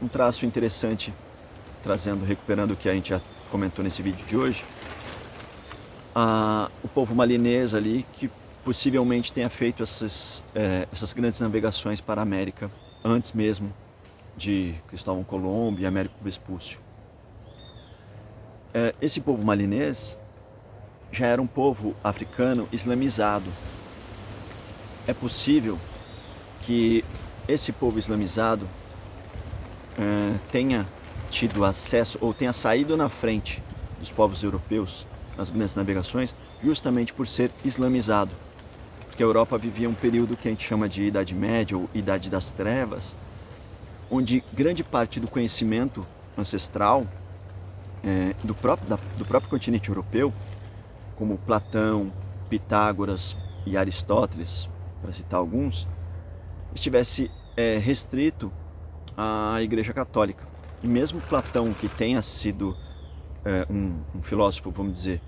Um traço interessante, recuperando o que a gente já comentou nesse vídeo de hoje, o povo malinês ali, que possivelmente tenha feito essas grandes navegações para a América antes mesmo de Cristóvão Colombo e Américo Vespúcio. Esse povo malinês já era um povo africano islamizado. É possível que esse povo islamizado tenha tido acesso ou tenha saído na frente dos povos europeus nas grandes navegações justamente por ser islamizado, porque a Europa vivia um período que a gente chama de Idade Média ou Idade das Trevas, onde grande parte do conhecimento ancestral do próprio continente europeu, como Platão, Pitágoras e Aristóteles, para citar alguns, estivesse restrito à Igreja Católica. E mesmo Platão, que tenha sido um filósofo, vamos dizer,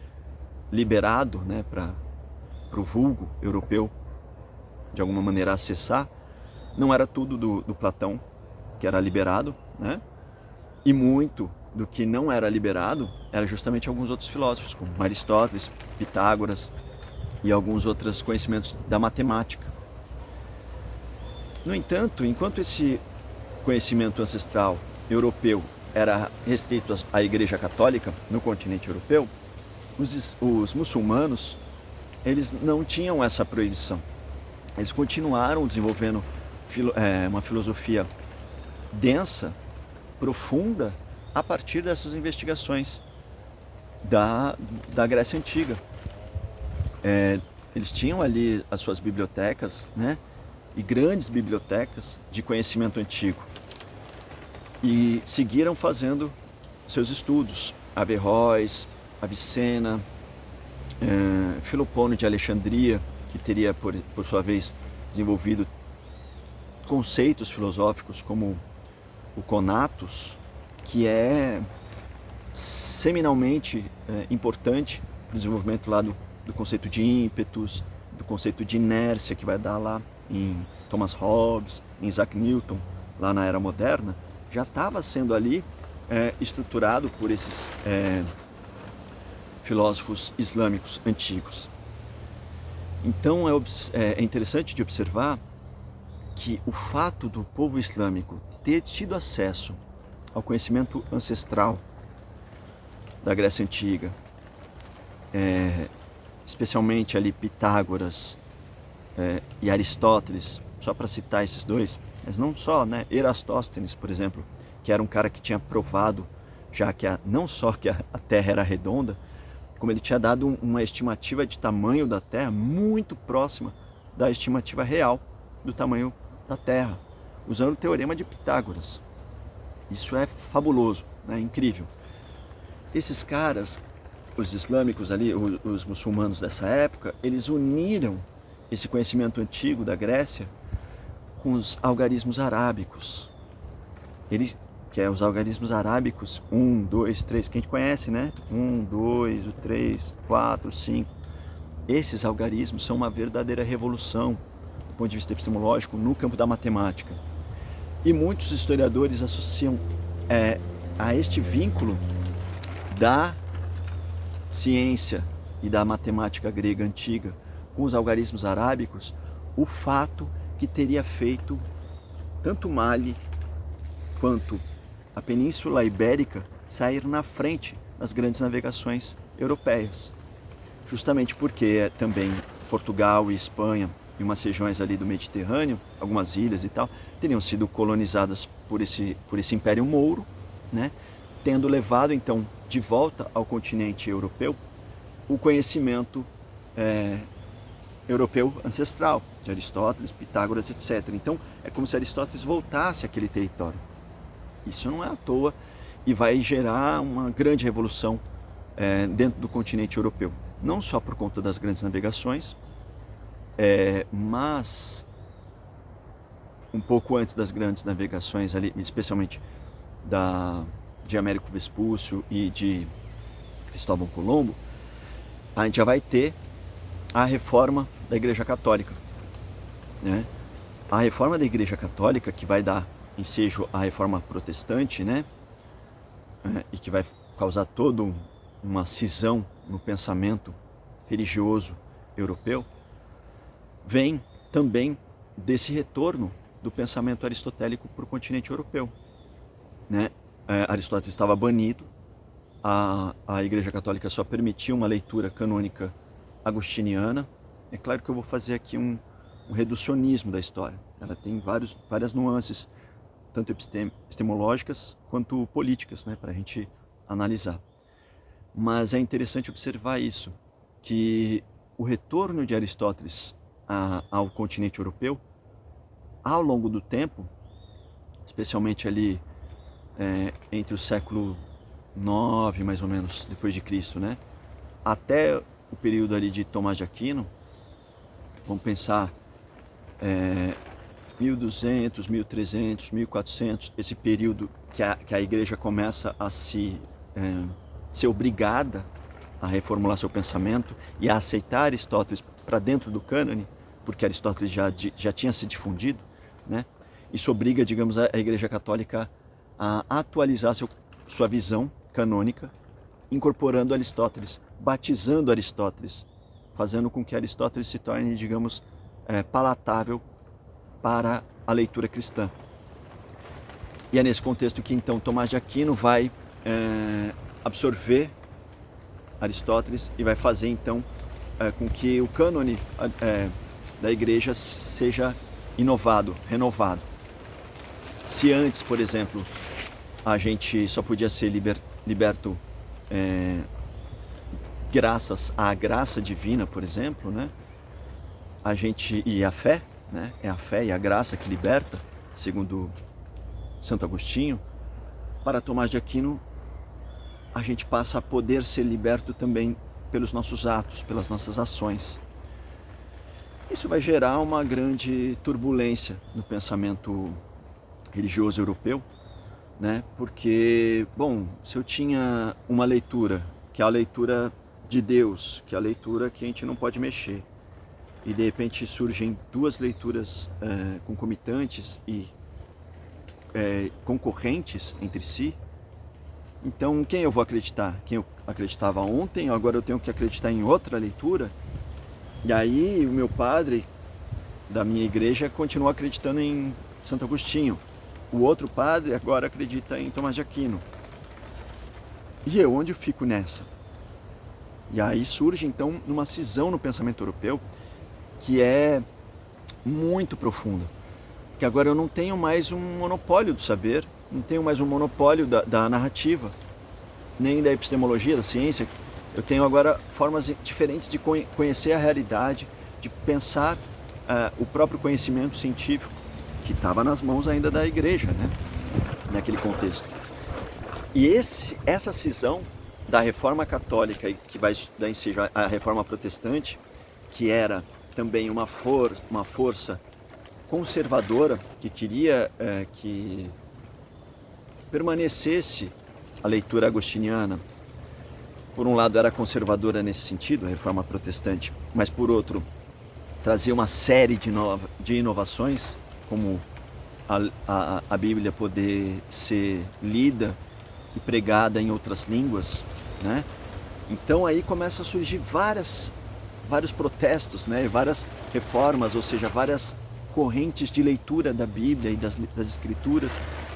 liberado, né, para o vulgo europeu de alguma maneira acessar, não era tudo do Platão que era liberado, né? E muito do que não era liberado era justamente alguns outros filósofos, como Aristóteles, Pitágoras e alguns outros conhecimentos da matemática. No entanto, enquanto esse conhecimento ancestral europeu era restrito à Igreja Católica no continente europeu, os muçulmanos, eles não tinham essa proibição. Eles continuaram desenvolvendo uma filosofia densa, profunda, a partir dessas investigações da Grécia Antiga. Eles tinham ali as suas bibliotecas, né? E grandes bibliotecas de conhecimento antigo. E seguiram fazendo seus estudos. Averroes, Avicena, Filopono de Alexandria, que teria, por sua vez, desenvolvido conceitos filosóficos como o conatus, que é seminalmente importante no desenvolvimento lá do conceito de ímpetus, do conceito de inércia, que vai dar lá em Thomas Hobbes, em Isaac Newton, lá na Era Moderna, já estava sendo ali estruturado por esses filósofos islâmicos antigos. Então é interessante de observar que o fato do povo islâmico ter tido acesso ao conhecimento ancestral da Grécia Antiga, especialmente ali Pitágoras e Aristóteles, só para citar esses dois, mas não só, né? Erastóstenes, por exemplo, que era um cara que tinha provado já que não só que a Terra era redonda, como ele tinha dado uma estimativa de tamanho da Terra muito próxima da estimativa real do tamanho da Terra, usando o teorema de Pitágoras. Isso é fabuloso, né? Incrível. Esses caras, os islâmicos ali, os muçulmanos dessa época, eles uniram esse conhecimento antigo da Grécia com os algarismos arábicos. Que é os algarismos arábicos 1, 2, 3, que a gente conhece, né? 1, 2, 3, 4, 5. Esses algarismos são uma verdadeira revolução do ponto de vista epistemológico no campo da matemática. E muitos historiadores associam a este vínculo da ciência e da matemática grega antiga com os algarismos arábicos o fato que teria feito tanto Mali quanto a Península Ibérica sair na frente nas grandes navegações europeias. Justamente porque também Portugal e Espanha e umas regiões ali do Mediterrâneo, algumas ilhas e tal, teriam sido colonizadas por esse Império Mouro, né? Tendo levado então de volta ao continente europeu o conhecimento europeu ancestral, de Aristóteles, Pitágoras, etc. Então é como se Aristóteles voltasse àquele território. Isso não é à toa e vai gerar uma grande revolução dentro do continente europeu. Não só por conta das grandes navegações, mas um pouco antes das grandes navegações ali, especialmente de Américo Vespúcio e de Cristóvão Colombo, a gente já vai ter a reforma da Igreja Católica, né? A reforma da Igreja Católica, que vai dar ensejo à reforma protestante, né? E que vai causar toda uma cisão no pensamento religioso europeu, vem também desse retorno do pensamento aristotélico para o continente europeu, né? Aristóteles estava banido, a Igreja Católica só permitia uma leitura canônica agostiniana. É claro que eu vou fazer aqui um reducionismo da história. Ela tem várias nuances, tanto epistemológicas quanto políticas, né, para a gente analisar. Mas é interessante observar isso, que o retorno de Aristóteles ao continente europeu, ao longo do tempo, especialmente ali entre o século IX, mais ou menos, depois de Cristo, né, até o período ali de Tomás de Aquino, vamos pensar 1200, 1300, 1400, esse período que a igreja começa a ser obrigada a reformular seu pensamento e a aceitar Aristóteles para dentro do cânone, porque Aristóteles já tinha se difundido, né? Isso obriga, digamos, a Igreja Católica a atualizar sua visão canônica, incorporando Aristóteles, batizando Aristóteles, fazendo com que Aristóteles se torne, digamos, palatável para a leitura cristã. E é nesse contexto que então Tomás de Aquino vai absorver Aristóteles e vai fazer então com que o cânone da igreja seja inovado, renovado. Se antes, por exemplo, a gente só podia ser liberto graças à graça divina, por exemplo, né? E a fé, né? É a fé e a graça que liberta, segundo Santo Agostinho. Para Tomás de Aquino, a gente passa a poder ser liberto também pelos nossos atos, pelas nossas ações. Isso vai gerar uma grande turbulência no pensamento religioso europeu, né? Porque, bom, se eu tinha uma leitura, que é a leitura de Deus, que é a leitura que a gente não pode mexer, e de repente surgem duas leituras concomitantes e concorrentes entre si, então quem eu vou acreditar? Quem eu acreditava ontem, agora eu tenho que acreditar em outra leitura? E aí o meu padre da minha igreja continua acreditando em Santo Agostinho. O outro padre agora acredita em Tomás de Aquino. E eu, onde eu fico nessa? E aí surge então uma cisão no pensamento europeu que é muito profunda. Porque agora eu não tenho mais um monopólio do saber, não tenho mais um monopólio da narrativa, nem da epistemologia, da ciência. Eu tenho agora formas diferentes de conhecer a realidade, de pensar o próprio conhecimento científico, que estava nas mãos ainda da igreja, né? Naquele contexto. E essa cisão da reforma católica, que vai dar ensejo à reforma protestante, que era também uma força conservadora, que queria que permanecesse a leitura agostiniana. Por um lado era conservadora nesse sentido, a reforma protestante, mas por outro trazia uma série de inovações, como a Bíblia poder ser lida e pregada em outras línguas, né? Então aí começa a surgir vários protestos, né? Várias reformas, ou seja, várias correntes de leitura da Bíblia e das Escrituras.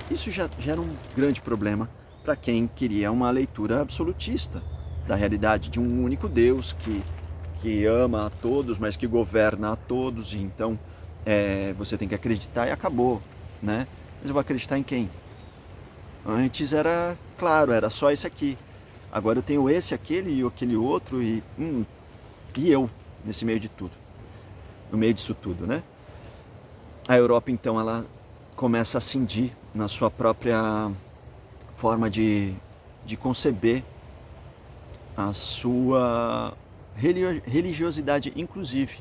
Isso já era um grande problema para quem queria uma leitura absolutista da realidade de um único Deus que ama a todos, mas que governa a todos. E então você tem que acreditar e acabou, né? Mas eu vou acreditar em quem? Antes era claro, era só esse aqui. Agora eu tenho esse, aquele e aquele outro e eu nesse meio de tudo, no meio disso tudo, né? A Europa então ela começa a cindir na sua própria forma de conceber a sua religiosidade, inclusive,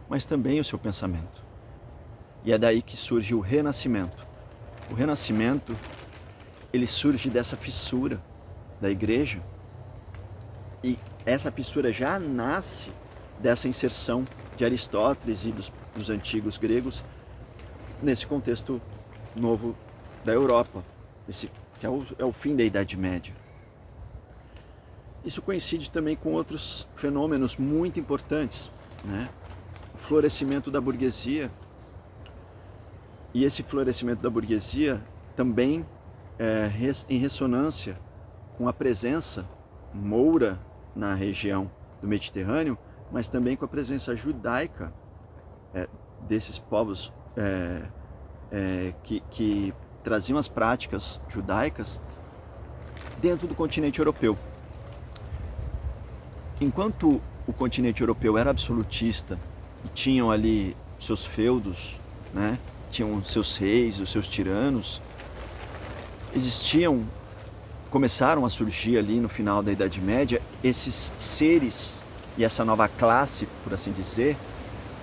mas também o seu pensamento. E é daí que surge o Renascimento. O Renascimento, ele surge dessa fissura da igreja, e essa fissura já nasce dessa inserção de Aristóteles e dos antigos gregos nesse contexto novo da Europa, que é o fim da Idade Média. Isso coincide também com outros fenômenos muito importantes, né? O florescimento da burguesia. E esse florescimento da burguesia também é em ressonância com a presença moura na região do Mediterrâneo, mas também com a presença judaica desses povos que traziam as práticas judaicas dentro do continente europeu. Enquanto o continente europeu era absolutista e tinham ali seus feudos, né? Tinham seus reis, os seus tiranos, começaram a surgir ali no final da Idade Média esses seres e essa nova classe, por assim dizer,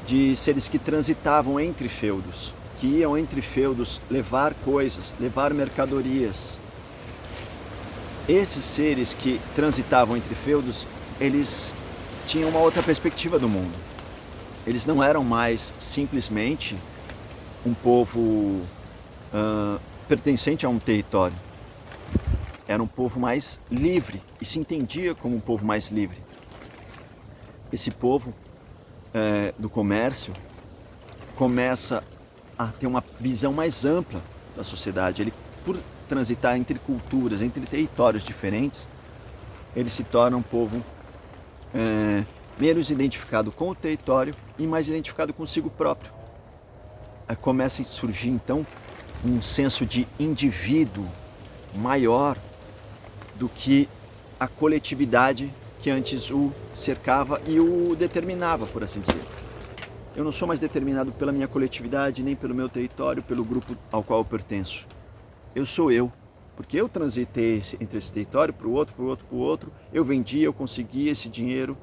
de seres que transitavam entre feudos, que iam entre feudos levar coisas, levar mercadorias. Esses seres que transitavam entre feudos, eles tinham uma outra perspectiva do mundo. Eles não eram mais simplesmente um povo pertencente a um território. Era um povo mais livre e se entendia como um povo mais livre. Esse povo do comércio começa a ter uma visão mais ampla da sociedade. Ele, por transitar entre culturas, entre territórios diferentes, ele se torna um povo menos identificado com o território e mais identificado consigo próprio. Começa a surgir então um senso de indivíduo maior do que a coletividade que antes o cercava e o determinava, por assim dizer. Eu não sou mais determinado pela minha coletividade, nem pelo meu território, pelo grupo ao qual eu pertenço. Eu sou eu, porque eu transitei entre esse território para o outro, para o outro, para o outro. Eu vendi, eu consegui esse dinheiro,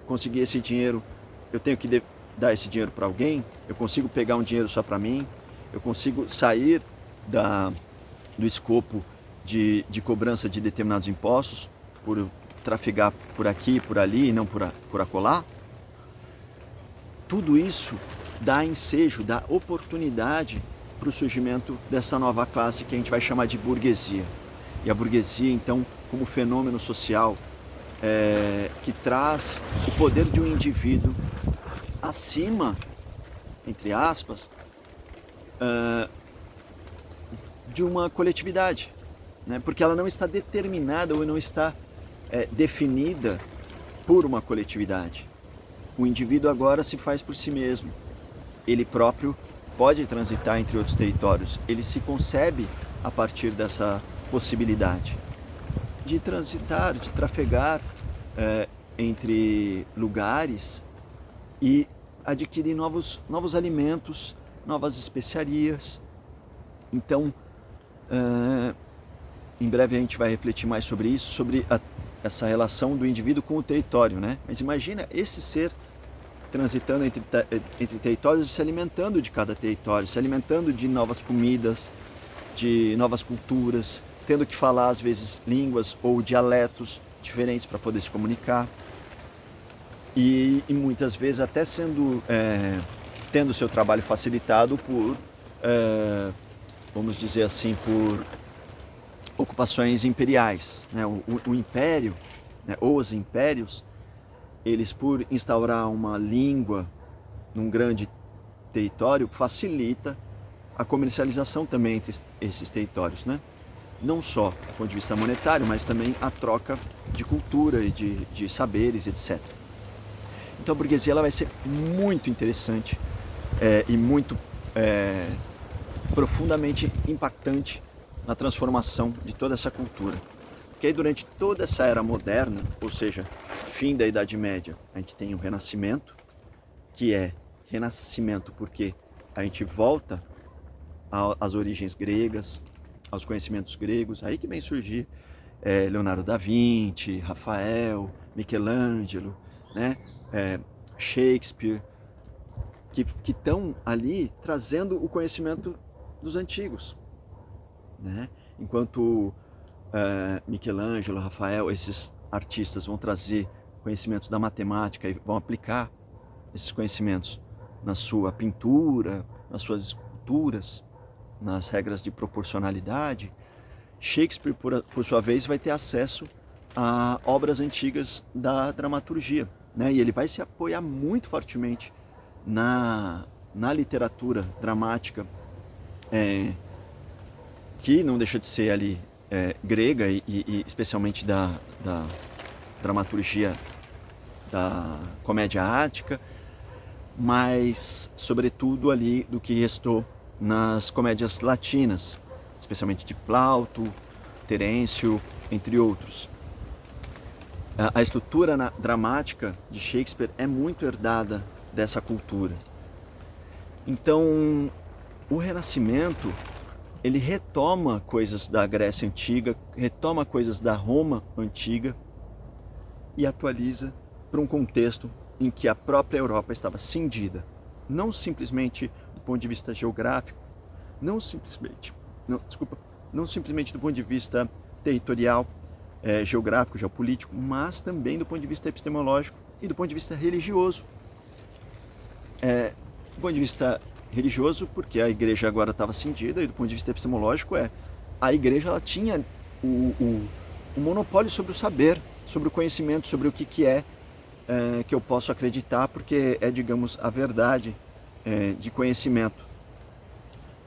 consegui esse dinheiro, eu tenho que dar esse dinheiro para alguém, eu consigo pegar um dinheiro só para mim, eu consigo sair do escopo de cobrança de determinados impostos por trafegar por aqui, por ali e não por acolá. Tudo isso dá ensejo, dá oportunidade para o surgimento dessa nova classe que a gente vai chamar de burguesia. E a burguesia, então, como fenômeno social que traz o poder de um indivíduo acima, entre aspas, de uma coletividade, né? Porque ela não está determinada ou não está definida por uma coletividade. O indivíduo agora se faz por si mesmo. Ele próprio pode transitar entre outros territórios. Ele se concebe a partir dessa possibilidade de transitar, de trafegar entre lugares e adquirir novos alimentos, novas especiarias. Então, em breve a gente vai refletir mais sobre isso, sobre essa relação do indivíduo com o território, né? Mas imagina esse ser transitando entre territórios e se alimentando de cada território, se alimentando de novas comidas, de novas culturas, tendo que falar às vezes línguas ou dialetos diferentes para poder se comunicar. E muitas vezes até tendo o seu trabalho facilitado por, vamos dizer assim, por ocupações imperiais, né? O império, né? Ou os impérios, eles por instaurar uma língua num grande território, facilita a comercialização também entre esses territórios, né? Não só do ponto de vista monetário, mas também a troca de cultura e de saberes, etc. Então a burguesia ela vai ser muito interessante e muito profundamente impactante na transformação de toda essa cultura. Porque aí durante toda essa era moderna, ou seja, fim da Idade Média, a gente tem o Renascimento, que é renascimento porque a gente volta às origens gregas, aos conhecimentos gregos, aí que vem surgir Leonardo da Vinci, Rafael, Michelangelo, né? Shakespeare, que estão ali trazendo o conhecimento dos antigos, né? Enquanto Michelangelo, Rafael, esses artistas vão trazer conhecimentos da matemática e vão aplicar esses conhecimentos na sua pintura, nas suas esculturas, nas regras de proporcionalidade, Shakespeare, por sua vez, vai ter acesso a obras antigas da dramaturgia, né? E ele vai se apoiar muito fortemente na literatura dramática, que não deixa de ser ali grega e especialmente da dramaturgia da comédia ática, mas sobretudo ali do que restou nas comédias latinas, especialmente de Plauto, Terêncio, entre outros. A estrutura dramática de Shakespeare é muito herdada dessa cultura. Então, o Renascimento, ele retoma coisas da Grécia Antiga, retoma coisas da Roma Antiga e atualiza para um contexto em que a própria Europa estava cindida, não simplesmente do ponto de vista geográfico, não simplesmente do ponto de vista territorial, geográfico, geopolítico, mas também do ponto de vista epistemológico e do ponto de vista religioso. Do ponto de vista religioso, porque a igreja agora estava cindida, e do ponto de vista epistemológico, a igreja ela tinha o monopólio sobre o saber, sobre o conhecimento, sobre o que que eu posso acreditar, porque digamos, a verdade de conhecimento.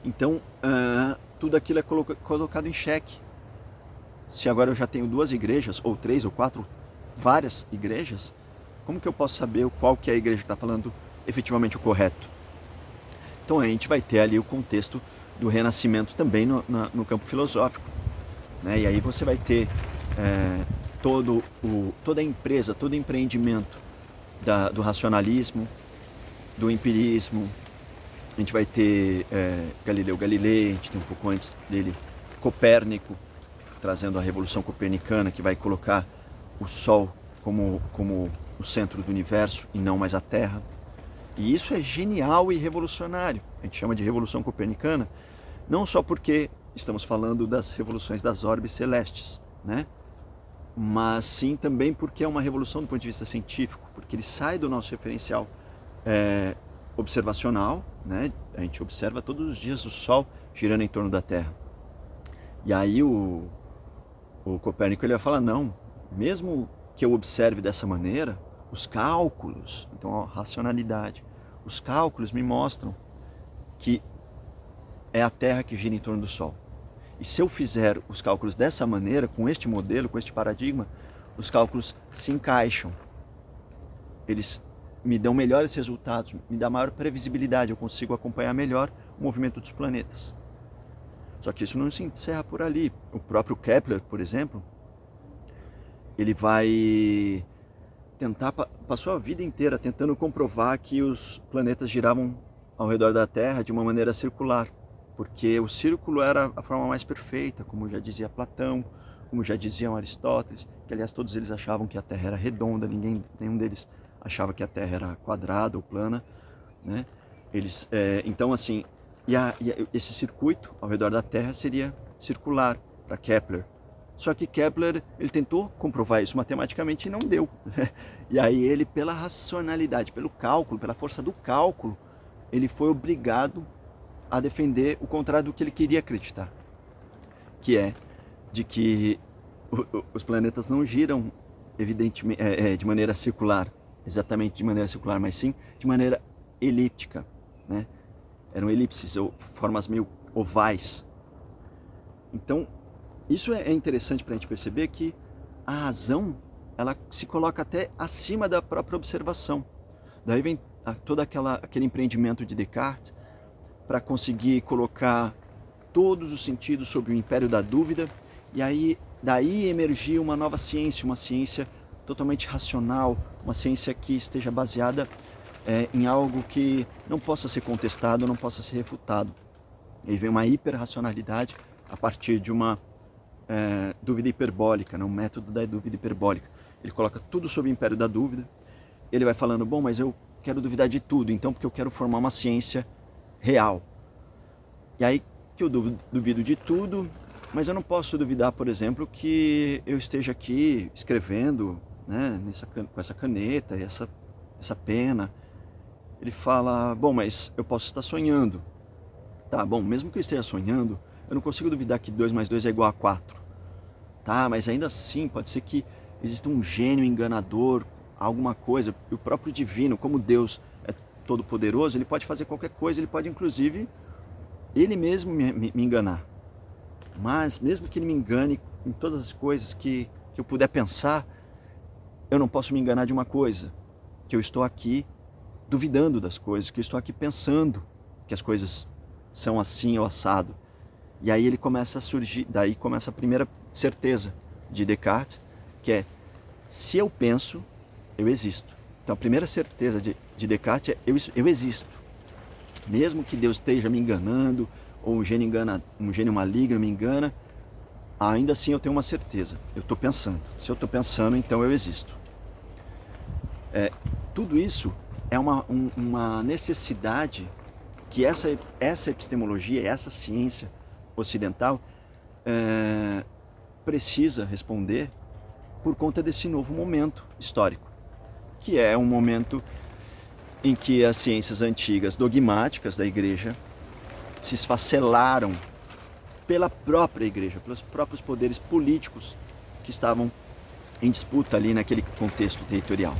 Então, tudo aquilo é colocado em xeque. Se agora eu já tenho 2 igrejas, ou 3 ou 4, várias igrejas, como que eu posso saber qual que é a igreja que está falando efetivamente o correto? Então a gente vai ter ali o contexto do Renascimento também no campo filosófico, né? E aí você vai ter toda a empresa, todo o empreendimento do racionalismo, do empirismo. A gente vai ter Galileu Galilei, a gente tem um pouco antes dele Copérnico, trazendo a Revolução Copernicana, que vai colocar o Sol como o centro do universo e não mais a Terra. E isso é genial e revolucionário. A gente chama de Revolução Copernicana, não só porque estamos falando das revoluções das orbes celestes, né? Mas sim também porque é uma revolução do ponto de vista científico, porque ele sai do nosso referencial observacional, né? A gente observa todos os dias o Sol girando em torno da Terra. E aí o Copérnico ele vai falar, não, mesmo que eu observe dessa maneira, os cálculos, então a racionalidade, os cálculos me mostram que é a Terra que gira em torno do Sol. E se eu fizer os cálculos dessa maneira, com este modelo, com este paradigma, os cálculos se encaixam. Eles me dão melhores resultados, me dão maior previsibilidade, eu consigo acompanhar melhor o movimento dos planetas. Só que isso não se encerra por ali. O próprio Kepler, por exemplo, ele vai tentar, passou a vida inteira tentando comprovar que os planetas giravam ao redor da Terra de uma maneira circular, porque o círculo era a forma mais perfeita, como já dizia Platão, como já diziam Aristóteles, que aliás todos eles achavam que a Terra era redonda, nenhum deles achava que a Terra era quadrada ou plana, né? Então assim, esse circuito ao redor da Terra seria circular para Kepler. Só que Kepler ele tentou comprovar isso matematicamente e não deu. E aí ele, pela racionalidade, pelo cálculo, pela força do cálculo, ele foi obrigado a defender o contrário do que ele queria acreditar, que é de que os planetas não giram evidentemente de maneira circular, exatamente de maneira circular, mas sim de maneira elíptica, né? Eram elipses ou formas meio ovais. Então isso é interessante para a gente perceber que a razão ela se coloca até acima da própria observação. Daí vem todo aquele empreendimento de Descartes para conseguir colocar todos os sentidos sobre o império da dúvida, e aí daí emergir uma nova ciência, uma ciência totalmente racional, uma ciência que esteja baseada em algo que não possa ser contestado, não possa ser refutado. E aí vem uma hiperracionalidade a partir de uma dúvida hiperbólica, né? Um método da dúvida hiperbólica. Ele coloca tudo sob o império da dúvida, ele vai falando, bom, mas eu quero duvidar de tudo, então porque eu quero formar uma ciência real. E aí que eu duvido de tudo, mas eu não posso duvidar, por exemplo, que eu esteja aqui escrevendo, né, com essa caneta e essa pena. Ele fala, bom, mas eu posso estar sonhando. Tá, bom, mesmo que eu esteja sonhando, eu não consigo duvidar que 2 mais 2 é igual a 4. Tá, mas ainda assim pode ser que exista um gênio enganador, alguma coisa. E o próprio divino, como Deus é todo poderoso, ele pode fazer qualquer coisa, ele pode inclusive ele mesmo me enganar. Mas mesmo que ele me engane em todas as coisas que eu puder pensar, eu não posso me enganar de uma coisa, que eu estou aqui duvidando das coisas, que eu estou aqui pensando que as coisas são assim ou assado. E aí ele começa a surgir, daí começa a primeira certeza de Descartes, que é: se eu penso, eu existo. Então a primeira certeza de Descartes é: eu existo. Mesmo que Deus esteja me enganando, ou um gênio maligno me engana, ainda assim eu tenho uma certeza: eu estou pensando. Se eu estou pensando, então eu existo. Tudo isso é uma necessidade que essa epistemologia, essa ciência ocidental precisa responder por conta desse novo momento histórico, que é um momento em que as ciências antigas dogmáticas da igreja se esfacelaram pela própria igreja, pelos próprios poderes políticos que estavam em disputa ali naquele contexto territorial.